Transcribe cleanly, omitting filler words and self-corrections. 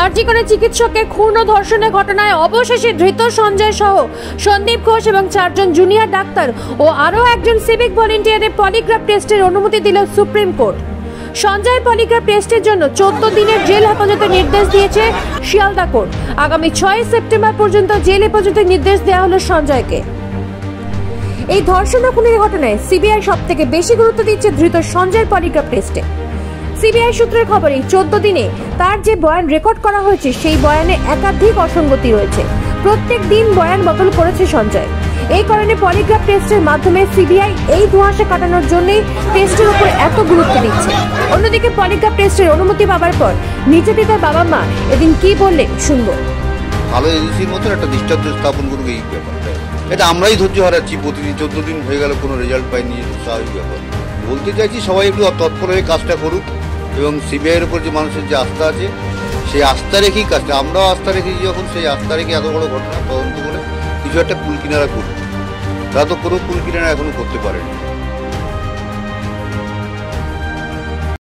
আরজি করে চিকিৎসককে খুন ও ধর্ষণের ঘটনায় অবশেষে ধৃত সঞ্জয় সহ সন্দীপ ঘোষ এবং 4 জন জুনিয়র ডাক্তার ও আরও একজন সিভিক ভলেন্টিয়ারের পলিগ্রাফ টেস্টের অনুমতি দিল সুপ্রিম কোর্ট। সঞ্জয়ের পলিগ্রাফ টেস্টের জন্য 14 দিনের জেল হেফাজতের নির্দেশ দিয়েছে শিয়ালদা কোর্ট। আগামী 6 সেপ্টেম্বর পর্যন্ত জেল হেফাজতের নির্দেশ দেওয়া হলো সঞ্জয়কে। এই ধর্ষণ ও খুনের ঘটনায় সিবিআই সবথেকে বেশি গুরুত্ব দিচ্ছে ধৃত সঞ্জয়ের পলিগ্রাফ টেস্টে। সিবিআই সূত্রের খবর, এই 14 দিনে তার যে বয়ান রেকর্ড করা হয়েছে সেই বয়ানে একাধিক অসঙ্গতি রয়েছে। প্রত্যেক দিন বয়ান বদল করেছে সঞ্জয়। এই কারণে পলিগ্রাফ টেস্টের মাধ্যমে সিবিআই এই ধোঁয়াশা কাটানোর জন্যই টেস্টের উপর এত গুরুত্ব দিচ্ছে। অন্যদিকে পলিগ্রাফ টেস্টের অনুমতি পাওয়ার পর নিচে তার বাবা মা এদিন কি বললেন শুনবো। ভালো এজেন্সির মতো একটা দৃষ্টান্ত স্থাপন করবে এই ব্যাপারটা, এটা আমরাই ধৈর্য হারাচ্ছি। প্রতিদিন 14 দিন হয়ে গেল কোনো রেজাল্ট পাইনি, স্বাভাবিক ব্যাপার। বলতে চাইছি সবাই একটু তৎপর হয়ে কাজটা করুক এবং সিবিআইয়ের উপর যে মানুষের যে আস্থা আছে সেই আস্থা রেখেই কাজটা, আমরাও আস্থা রেখেছি যখন, সেই আস্থা রেখে এত বড় ঘটনা তদন্ত করে কিছু একটা কুল কিনারা করুক। তারা তো কোনো কুল কিনারা এখনো করতে পারেনি।